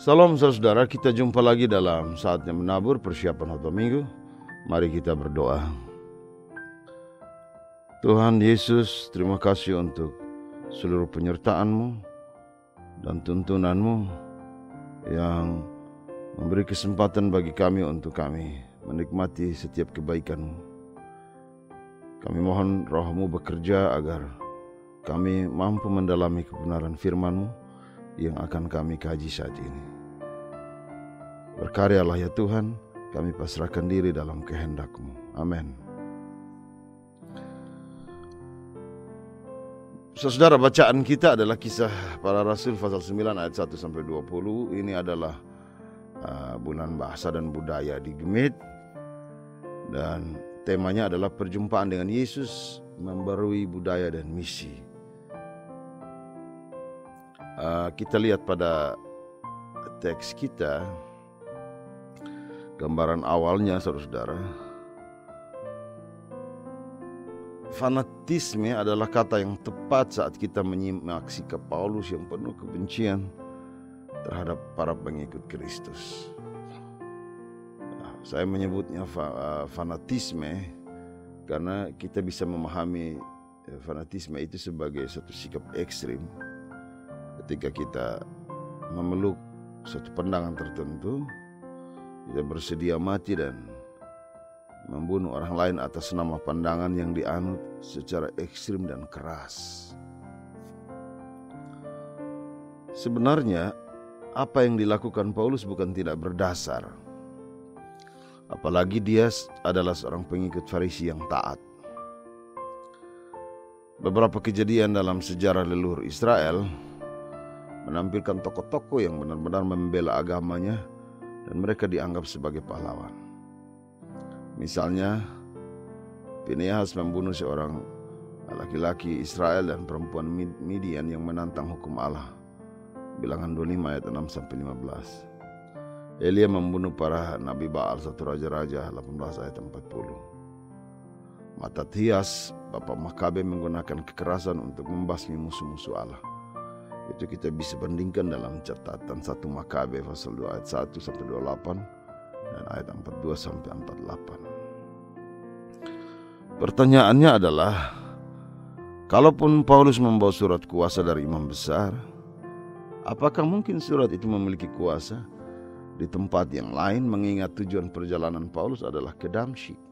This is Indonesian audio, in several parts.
Salam saudara, kita jumpa lagi dalam saatnya menabur persiapan khotbah minggu. Mari kita berdoa. Tuhan Yesus, terima kasih untuk seluruh penyertaan-Mu dan tuntunan-Mu yang memberi kesempatan bagi kami untuk kami menikmati setiap kebaikan-Mu. Kami mohon Roh-Mu bekerja agar kami mampu mendalami kebenaran firman-Mu yang akan kami kaji saat ini. Berkaryalah ya Tuhan, kami pasrahkan diri dalam kehendak-Mu. Amin. Saudara, bacaan kita adalah Kisah Para Rasul pasal 9 ayat 1 sampai 20. Ini adalah bulan bahasa dan budaya di Gemit, dan temanya adalah perjumpaan dengan Yesus membarui budaya dan misi. Kita lihat pada teks kita, gambaran awalnya saudara. Fanatisme adalah kata yang tepat saat kita menyimak sikap Paulus yang penuh kebencian terhadap para pengikut Kristus. Saya menyebutnya fanatisme karena kita bisa memahami fanatisme itu sebagai satu sikap ekstrim ketika kita memeluk suatu pandangan tertentu. Kita bersedia mati dan membunuh orang lain atas nama pandangan yang dianut secara ekstrim dan keras. Sebenarnya apa yang dilakukan Paulus bukan tidak berdasar. Apalagi dia adalah seorang pengikut Farisi yang taat. Beberapa kejadian dalam sejarah leluhur Israel menampilkan tokoh-tokoh yang benar-benar membela agamanya dan mereka dianggap sebagai pahlawan. Misalnya, Finehas membunuh seorang laki-laki Israel dan perempuan Midian yang menantang hukum Allah. Bilangan 25 ayat 6 sampai 15. Elia membunuh para nabi Baal, 1 Raja-Raja 18 ayat 40. Matatias, bapa Makabe, menggunakan kekerasan untuk membasmi musuh-musuh Allah. Itu kita bisa bandingkan dalam catatan 1 Makabe pasal 2 ayat 1 sampai 28 dan ayat 42 sampai 48. Pertanyaannya adalah, kalaupun Paulus membawa surat kuasa dari imam besar, apakah mungkin surat itu memiliki kuasa di tempat yang lain, mengingat tujuan perjalanan Paulus adalah ke Damsyik?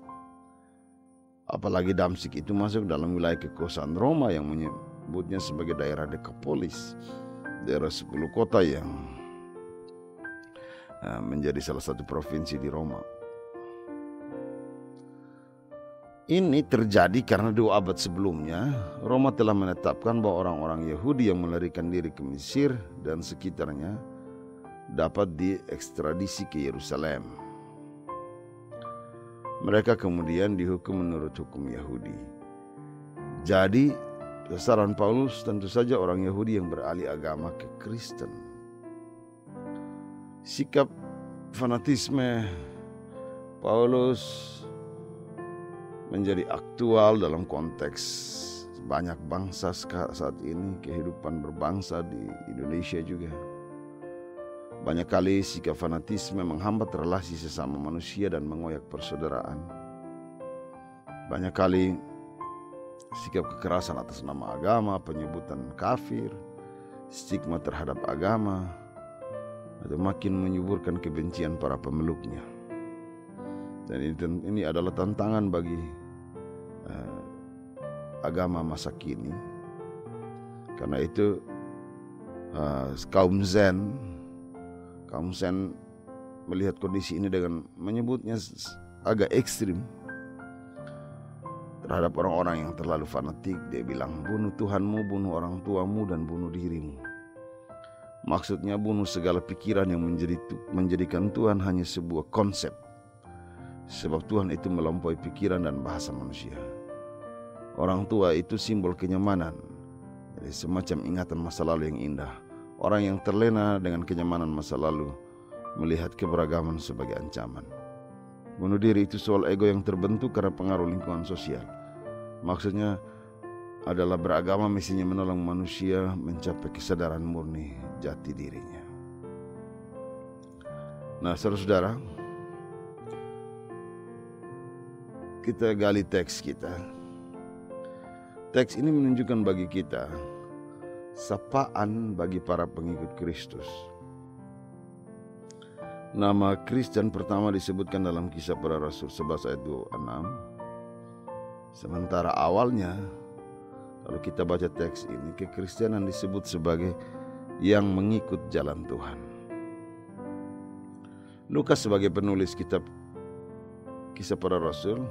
Apalagi Damsyik itu masuk dalam wilayah kekuasaan Roma yang menyebutnya sebagai daerah Dekapolis, daerah 10 kota yang menjadi salah satu provinsi di Roma. Ini terjadi karena 2 abad sebelumnya Roma telah menetapkan bahwa orang-orang Yahudi yang melarikan diri ke Mesir dan sekitarnya dapat diekstradisi ke Yerusalem. Mereka kemudian dihukum menurut hukum Yahudi. Jadi sasaran Paulus tentu saja orang Yahudi yang beralih agama ke Kristen. Sikap fanatisme Paulus menjadi aktual dalam konteks banyak bangsa saat ini, kehidupan berbangsa di Indonesia juga. Banyak kali sikap fanatisme menghambat relasi sesama manusia dan mengoyak persaudaraan. Banyak kali sikap kekerasan atas nama agama, penyebutan kafir, stigma terhadap agama, atau makin menyuburkan kebencian para pemeluknya. Dan ini adalah tantangan bagi agama masa kini. Karena itu kaum Zen melihat kondisi ini dengan menyebutnya agak ekstrim terhadap orang-orang yang terlalu fanatik. Dia bilang, bunuh Tuhanmu, bunuh orang tuamu, dan bunuh dirimu. Maksudnya bunuh segala pikiran yang menjadikan Tuhan hanya sebuah konsep. Sebab Tuhan itu melampaui pikiran dan bahasa manusia. Orang tua itu simbol kenyamanan, jadi semacam ingatan masa lalu yang indah. Orang yang terlena dengan kenyamanan masa lalu melihat keberagaman sebagai ancaman. Bunuh diri itu soal ego yang terbentuk karena pengaruh lingkungan sosial. Maksudnya adalah beragama mestinya menolong manusia mencapai kesadaran murni jati dirinya. Nah, saudara-saudara, kita gali teks kita. Teks ini menunjukkan bagi kita sapaan bagi para pengikut Kristus. Nama Kristen pertama disebutkan dalam Kisah Para Rasul 11 ayat 26. Sementara awalnya, kalau kita baca teks ini, kekristenan disebut sebagai yang mengikut jalan Tuhan. Lukas sebagai penulis kitab Kisah Para Rasul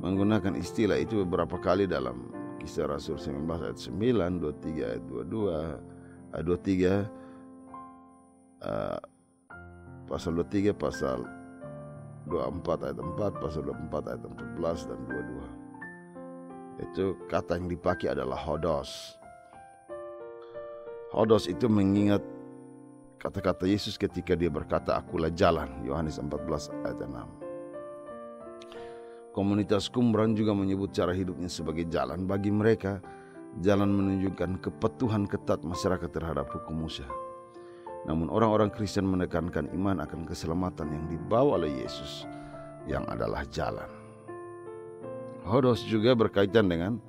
menggunakan istilah itu beberapa kali dalam Kisah Rasul 19 ayat 9, 23 ayat 22, 23, pasal 23, pasal 24 ayat 4, pasal 24 ayat 14 dan 22. Itu kata yang dipakai adalah hodos. Hodos itu mengingat kata-kata Yesus ketika dia berkata, "Akulah jalan," Yohanes 14 ayat 6. Komunitas Qumran juga menyebut cara hidupnya sebagai jalan. Bagi mereka, jalan menunjukkan kepatuhan ketat masyarakat terhadap hukum Musa. Namun orang-orang Kristen menekankan iman akan keselamatan yang dibawa oleh Yesus, yang adalah jalan. Hodos juga berkaitan dengan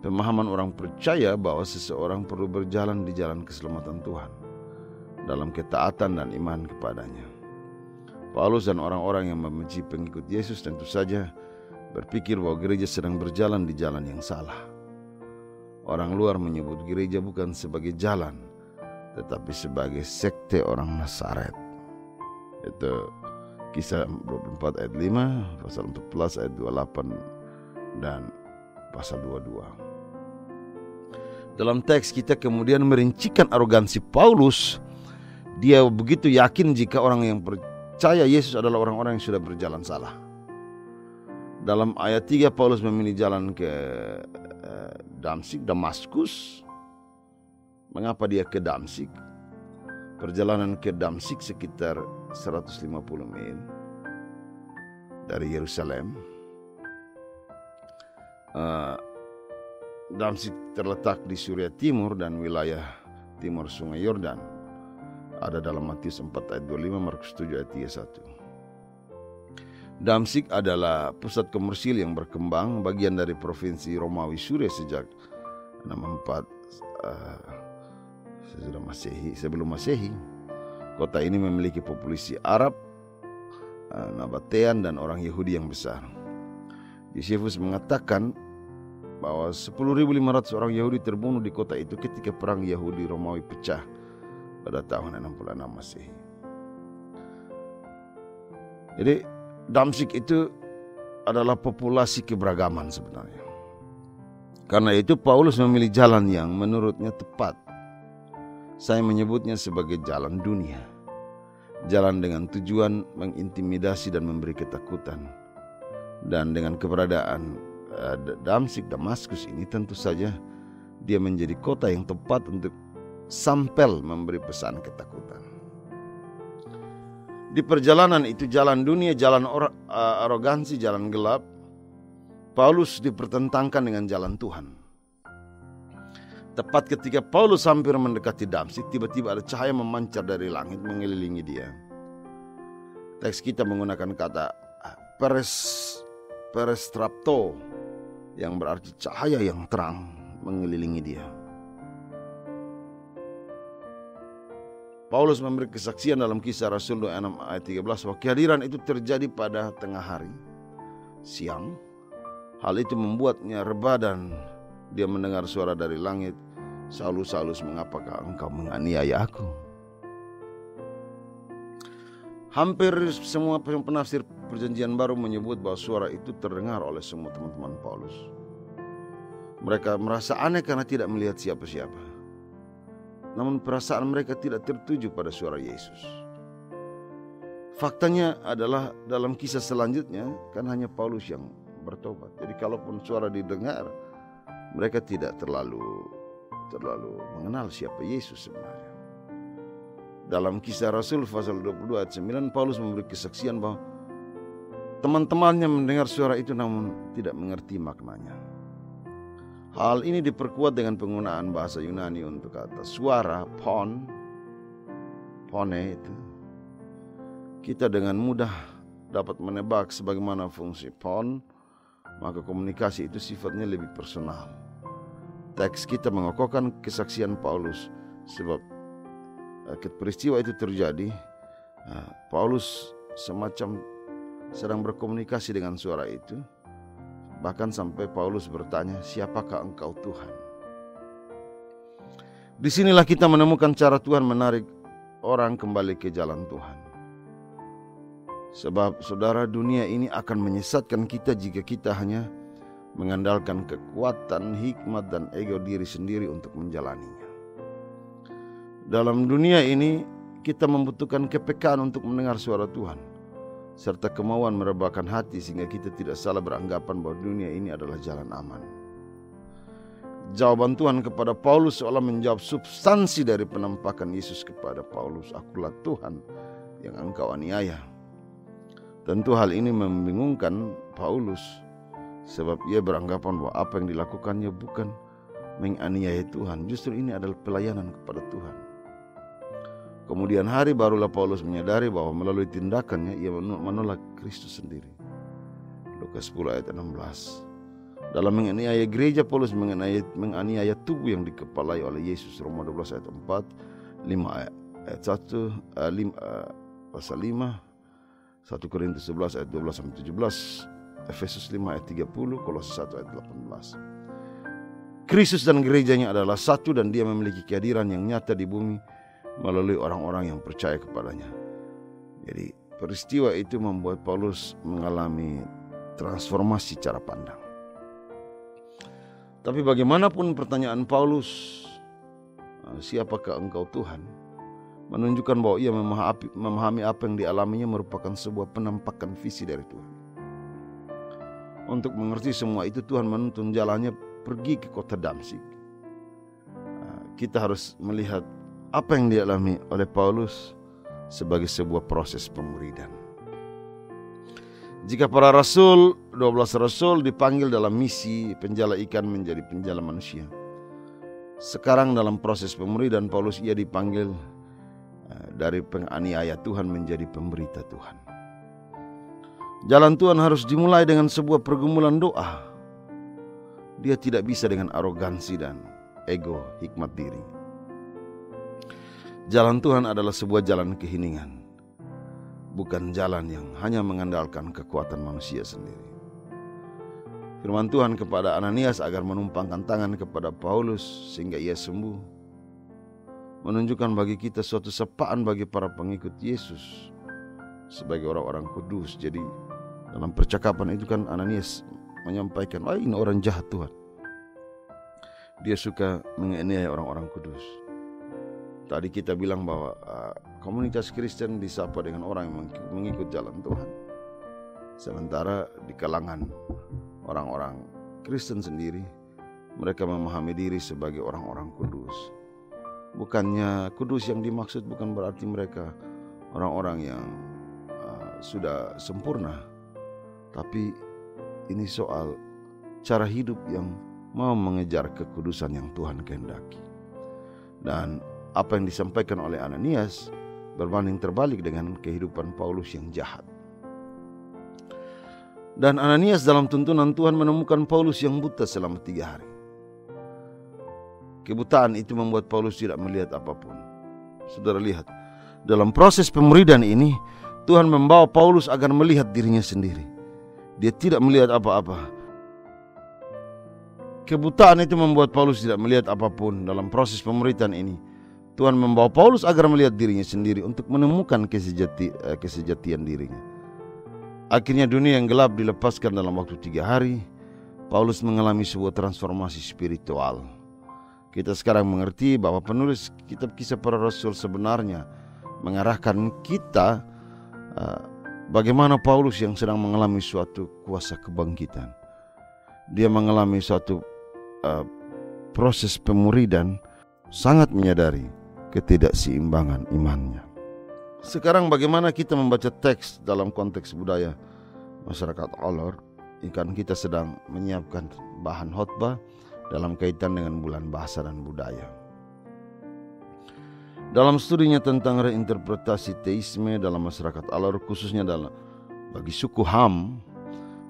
pemahaman orang percaya bahwa seseorang perlu berjalan di jalan keselamatan Tuhan dalam ketaatan dan iman kepadanya. Paulus dan orang-orang yang membenci pengikut Yesus tentu saja berpikir bahwa gereja sedang berjalan di jalan yang salah. Orang luar menyebut gereja bukan sebagai jalan, tetapi sebagai sekte orang Nazaret. Itu Kisah 24 ayat 5, pasal 14 ayat 28 dan pasal 22. Dalam teks kita kemudian merincikan arogansi Paulus. Dia begitu yakin jika orang yang percaya Yesus adalah orang-orang yang sudah berjalan salah. Dalam ayat 3 Paulus memilih jalan ke Damaskus. Mengapa dia ke Damsik? Perjalanan ke Damsik sekitar 150 mil dari Yerusalem. Damsik terletak di Syria Timur dan wilayah timur Sungai Yordan. Ada dalam Matius 4 ayat 25, Markus 7 ayat 31. Damsik adalah pusat komersil yang berkembang, bagian dari provinsi Romawi Suriah sejak 64 sebelum Masehi. Kota ini memiliki populasi Arab, Nabatean dan orang Yahudi yang besar. Josephus mengatakan bahwa 10.500 orang Yahudi terbunuh di kota itu ketika perang Yahudi Romawi pecah pada tahun 66 Masehi. Jadi Damsik itu adalah populasi keberagaman sebenarnya. Karena itu Paulus memilih jalan yang menurutnya tepat. Saya menyebutnya sebagai jalan dunia. Jalan dengan tujuan mengintimidasi dan memberi ketakutan. Dan dengan keberadaan Damsik, Damaskus ini tentu saja dia menjadi kota yang tepat untuk sampel memberi pesan ketakutan. Di perjalanan itu, jalan dunia, jalan arogansi, jalan gelap, Paulus dipertentangkan dengan jalan Tuhan. Tepat ketika Paulus hampir mendekati Damsik, tiba-tiba ada cahaya memancar dari langit mengelilingi dia. Teks kita menggunakan kata perestrapto, yang berarti cahaya yang terang mengelilingi dia. Paulus memberi kesaksian dalam Kisah Rasul 26 ayat 13 bahwa kehadiran itu terjadi pada tengah hari, siang. Hal itu membuatnya rebah dan dia mendengar suara dari langit, "Saulus, Saulus, mengapakah engkau menganiaya aku?" Hampir semua penafsir Perjanjian Baru menyebut bahwa suara itu terdengar oleh semua teman-teman Paulus. Mereka merasa aneh karena tidak melihat siapa-siapa. Namun perasaan mereka tidak tertuju pada suara Yesus. Faktanya adalah dalam kisah selanjutnya kan hanya Paulus yang bertobat. Jadi kalaupun suara didengar, mereka tidak terlalu mengenal siapa Yesus sebenarnya. Dalam Kisah Rasul pasal 22 ayat 9, Paulus memberi kesaksian bahwa teman-temannya mendengar suara itu namun tidak mengerti maknanya. Hal ini diperkuat dengan penggunaan bahasa Yunani untuk kata suara, pone itu. kita dengan mudah dapat menebak sebagaimana fungsi phone, maka komunikasi itu sifatnya lebih personal. Teks kita mengokohkan kesaksian Paulus, sebab ketika peristiwa itu terjadi, Paulus semacam sedang berkomunikasi dengan suara itu. Bahkan sampai Paulus bertanya, "Siapakah engkau Tuhan?" Disinilah kita menemukan cara Tuhan menarik orang kembali ke jalan Tuhan. Sebab saudara, dunia ini akan menyesatkan kita jika kita hanya mengandalkan kekuatan, hikmat, dan ego diri sendiri untuk menjalaninya. Dalam dunia ini kita membutuhkan kepekaan untuk mendengar suara Tuhan, serta kemauan merebahkan hati sehingga kita tidak salah beranggapan bahwa dunia ini adalah jalan aman. Jawaban Tuhan kepada Paulus seolah menjawab substansi dari penampakan Yesus kepada Paulus, "Akulah Tuhan yang engkau aniaya." Tentu hal ini membingungkan Paulus, sebab ia beranggapan bahwa apa yang dilakukannya bukan menganiaya Tuhan, justru ini adalah pelayanan kepada Tuhan. Kemudian hari barulah Paulus menyadari bahwa melalui tindakannya ia menolak Kristus sendiri. Lukas 10 ayat 16. Dalam menganiaya gereja, Paulus menganiaya tubuh yang dikepalai oleh Yesus. Roma 12 ayat 4, 5 ayat 1, 5, pasal 5, 1 Korintus 11 ayat 12-17, Efesus 5 ayat 30, Kolose 1 ayat 18. Kristus dan gerejanya adalah satu dan dia memiliki kehadiran yang nyata di bumi melalui orang-orang yang percaya kepadanya. Jadi peristiwa itu membuat Paulus mengalami transformasi cara pandang. Tapi bagaimanapun pertanyaan Paulus, "Siapakah engkau Tuhan?" menunjukkan bahwa ia memahami apa yang dialaminya merupakan sebuah penampakan visi dari Tuhan. Untuk mengerti semua itu, Tuhan menuntun jalannya pergi ke kota Damsyik. Kita harus melihat apa yang dialami oleh Paulus sebagai sebuah proses pemuridan. Jika para rasul, 12 rasul dipanggil dalam misi penjala ikan menjadi penjala manusia, sekarang dalam proses pemuridan Paulus ia dipanggil dari penganiaya Tuhan menjadi pemberita Tuhan. Jalan Tuhan harus dimulai dengan sebuah pergumulan doa. Dia tidak bisa dengan arogansi dan ego hikmat diri. Jalan Tuhan adalah sebuah jalan keheningan, bukan jalan yang hanya mengandalkan kekuatan manusia sendiri. Firman Tuhan kepada Ananias agar menumpangkan tangan kepada Paulus sehingga ia sembuh menunjukkan bagi kita suatu sapaan bagi para pengikut Yesus sebagai orang-orang kudus. Jadi dalam percakapan itu kan Ananias menyampaikan, "Ini orang jahat Tuhan. Dia suka menganiaya orang-orang kudus." Tadi kita bilang bahwa komunitas Kristen disapa dengan orang yang mengikut jalan Tuhan. Sementara di kalangan orang-orang Kristen sendiri, mereka memahami diri sebagai orang-orang kudus. Bukannya kudus yang dimaksud bukan berarti mereka orang-orang yang sudah sempurna, tapi ini soal cara hidup yang mau mengejar kekudusan yang Tuhan kehendaki. Dan apa yang disampaikan oleh Ananias berbanding terbalik dengan kehidupan Paulus yang jahat. Dan Ananias dalam tuntunan Tuhan menemukan Paulus yang buta selama 3 hari. Kebutaan itu membuat Paulus tidak melihat apapun. Saudara lihat, dalam proses pemuridan ini Tuhan membawa Paulus agar melihat dirinya sendiri. Dia tidak melihat apa-apa. Kebutaan itu membuat Paulus tidak melihat apapun. Dalam proses pemuridan ini Tuhan membawa Paulus agar melihat dirinya sendiri untuk menemukan kesejatian dirinya. Akhirnya dunia yang gelap dilepaskan dalam waktu 3 hari. Paulus mengalami sebuah transformasi spiritual. Kita sekarang mengerti bahwa penulis kitab Kisah Para Rasul sebenarnya mengarahkan kita bagaimana Paulus yang sedang mengalami suatu kuasa kebangkitan. Dia mengalami suatu proses pemuridan, sangat menyadari ketidakseimbangan imannya. Sekarang bagaimana kita membaca teks dalam konteks budaya masyarakat Alor? Ikan kita sedang menyiapkan bahan khotbah dalam kaitan dengan bulan bahasa dan budaya. Dalam studinya tentang reinterpretasi teisme dalam masyarakat Alor, khususnya bagi suku Ham,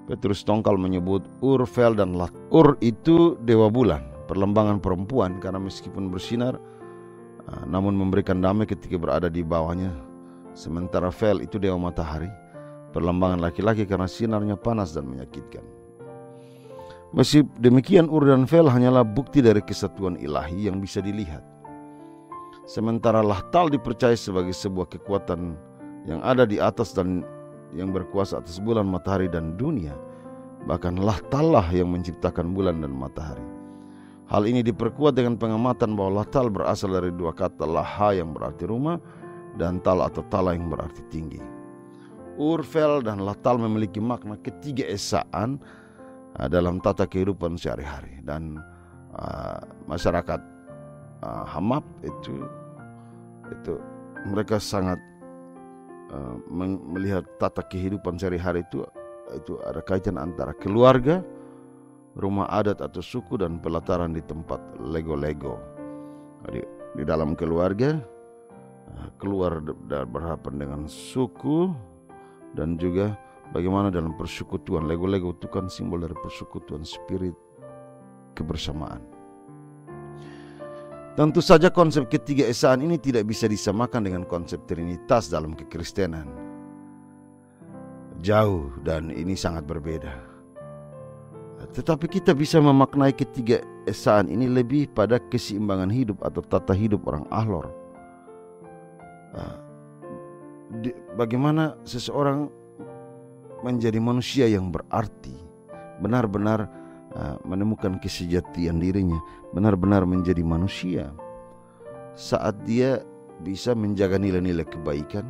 Petrus Tongkal menyebut Ur, Vel, dan Lat. Ur itu dewa bulan, perlembangan perempuan karena meskipun bersinar namun memberikan damai ketika berada di bawahnya. Sementara Vel itu dewa matahari, perlembangan laki-laki karena sinarnya panas dan menyakitkan. Meski demikian, Ur dan Vel hanyalah bukti dari kesatuan ilahi yang bisa dilihat. Sementara Lahtal dipercaya sebagai sebuah kekuatan yang ada di atas dan yang berkuasa atas bulan, matahari, dan dunia. Bahkan Lahtal lah yang menciptakan bulan dan matahari. Hal ini diperkuat dengan pengamatan bahwa Lahtal berasal dari dua kata Laha yang berarti rumah dan Tal atau Tala yang berarti tinggi. Ur, Vel, dan Lahtal memiliki makna ketiga esaan dalam tata kehidupan sehari-hari, dan masyarakat Hamab itu mereka sangat melihat tata kehidupan sehari-hari itu ada kaitan antara keluarga, rumah adat atau suku, dan pelataran di tempat lego-lego. Di dalam keluarga, keluar berhadapan dengan suku, dan juga bagaimana dalam persekutuan. Lego-lego itu kan simbol dari persekutuan, spirit kebersamaan. Tentu saja konsep ketiga esaan ini tidak bisa disamakan dengan konsep Trinitas dalam kekristenan. Jauh, dan ini sangat berbeda. Tetapi kita bisa memaknai ketiga esaan ini lebih pada keseimbangan hidup atau tata hidup orang Ahlor. Bagaimana seseorang menjadi manusia yang berarti, benar-benar menemukan kesejatian dirinya, benar-benar menjadi manusia saat dia bisa menjaga nilai-nilai kebaikan,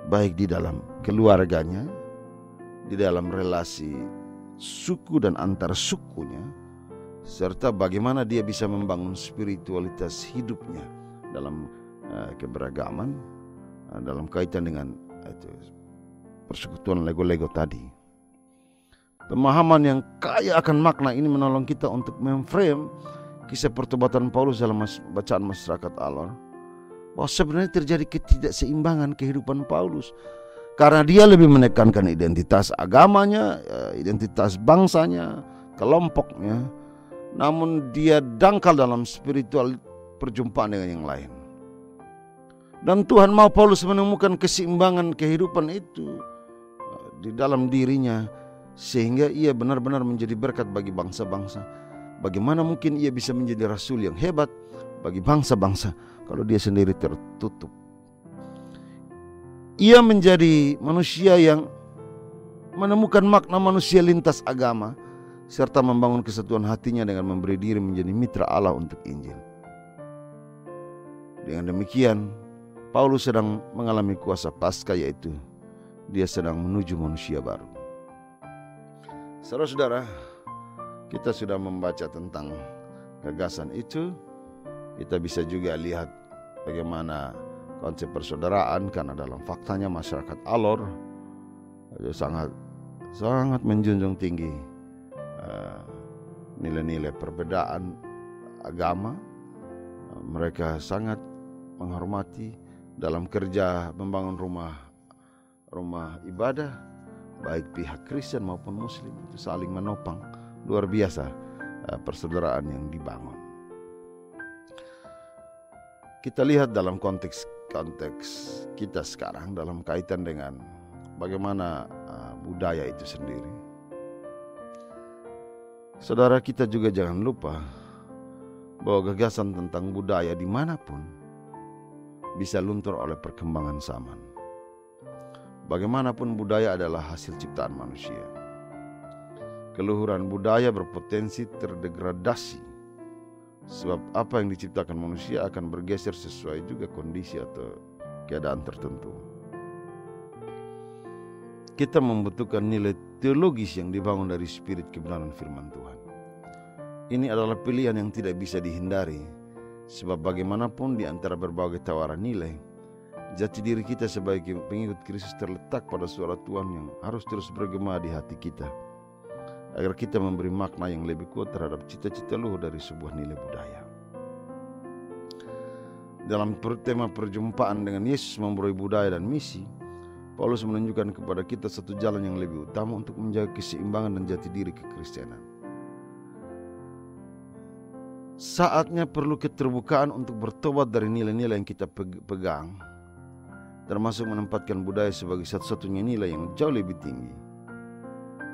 baik di dalam keluarganya, di dalam relasi suku dan antar sukunya, serta bagaimana dia bisa membangun spiritualitas hidupnya dalam keberagaman, dalam kaitan dengan persekutuan lego-lego tadi. Pemahaman yang kaya akan makna ini menolong kita untuk memframe kisah pertobatan Paulus dalam bacaan masyarakat Alor, bahwa sebenarnya terjadi ketidakseimbangan kehidupan Paulus karena dia lebih menekankan identitas agamanya, identitas bangsanya, kelompoknya, namun dia dangkal dalam spiritual perjumpaan dengan yang lain. Dan Tuhan mau Paulus menemukan keseimbangan kehidupan itu di dalam dirinya, sehingga ia benar-benar menjadi berkat bagi bangsa-bangsa. Bagaimana mungkin ia bisa menjadi rasul yang hebat bagi bangsa-bangsa kalau dia sendiri tertutup? Ia menjadi manusia yang menemukan makna manusia lintas agama, serta membangun kesatuan hatinya dengan memberi diri menjadi mitra Allah untuk Injil. Dengan demikian, Paulus sedang mengalami kuasa Paskah, yaitu dia sedang menuju manusia baru. Saudara-saudara, kita sudah membaca tentang gagasan itu. Kita bisa juga lihat bagaimana konsep persaudaraan, karena dalam faktanya masyarakat Alor sangat menjunjung tinggi nilai-nilai perbedaan agama. Mereka sangat menghormati dalam kerja membangun rumah ibadah, baik pihak Kristen maupun Muslim, itu saling menopang. Luar biasa persaudaraan yang dibangun. Kita lihat dalam konteks kita sekarang dalam kaitan dengan bagaimana budaya itu sendiri. Saudara, kita juga jangan lupa bahwa gagasan tentang budaya dimanapun bisa luntur oleh perkembangan zaman. Bagaimanapun budaya adalah hasil ciptaan manusia. Keluhuran budaya berpotensi terdegradasi, sebab apa yang diciptakan manusia akan bergeser sesuai juga kondisi atau keadaan tertentu. Kita membutuhkan nilai teologis yang dibangun dari spirit kebenaran firman Tuhan. Ini adalah pilihan yang tidak bisa dihindari, sebab bagaimanapun di antara berbagai tawaran nilai, jati diri kita sebagai pengikut Kristus terletak pada suara Tuhan yang harus terus bergema di hati kita, agar kita memberi makna yang lebih kuat terhadap cita-cita luhur dari sebuah nilai budaya. dalam tema perjumpaan dengan Yesus memberi budaya dan misi, Paulus menunjukkan kepada kita satu jalan yang lebih utama untuk menjaga keseimbangan dan jati diri kekristenan. Saatnya perlu keterbukaan untuk bertobat dari nilai-nilai yang kita pegang, termasuk menempatkan budaya sebagai satu-satunya nilai yang jauh lebih tinggi.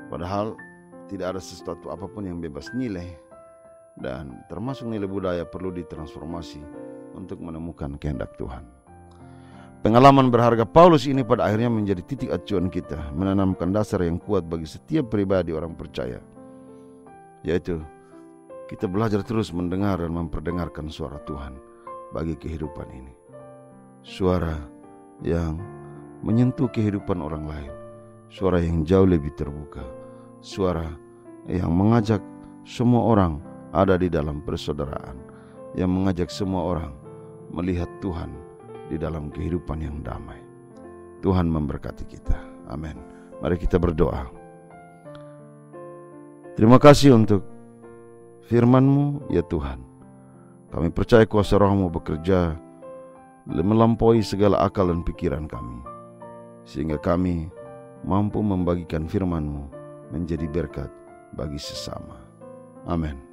Padahal tidak ada sesuatu apapun yang bebas nilai, dan termasuk nilai budaya perlu ditransformasi untuk menemukan kehendak Tuhan. Pengalaman berharga Paulus ini pada akhirnya menjadi titik acuan kita, menanamkan dasar yang kuat bagi setiap pribadi orang percaya, yaitu kita belajar terus mendengar dan memperdengarkan suara Tuhan bagi kehidupan ini. Suara yang menyentuh kehidupan orang lain, suara yang jauh lebih terbuka, suara yang mengajak semua orang ada di dalam persaudaraan, yang mengajak semua orang melihat Tuhan di dalam kehidupan yang damai. Tuhan memberkati kita. Amin. Mari kita berdoa. Terima kasih untuk firman-Mu, ya Tuhan. Kami percaya kuasa Roh-Mu bekerja melampaui segala akal dan pikiran kami, sehingga kami mampu membagikan firman-Mu menjadi berkat bagi sesama. Amin.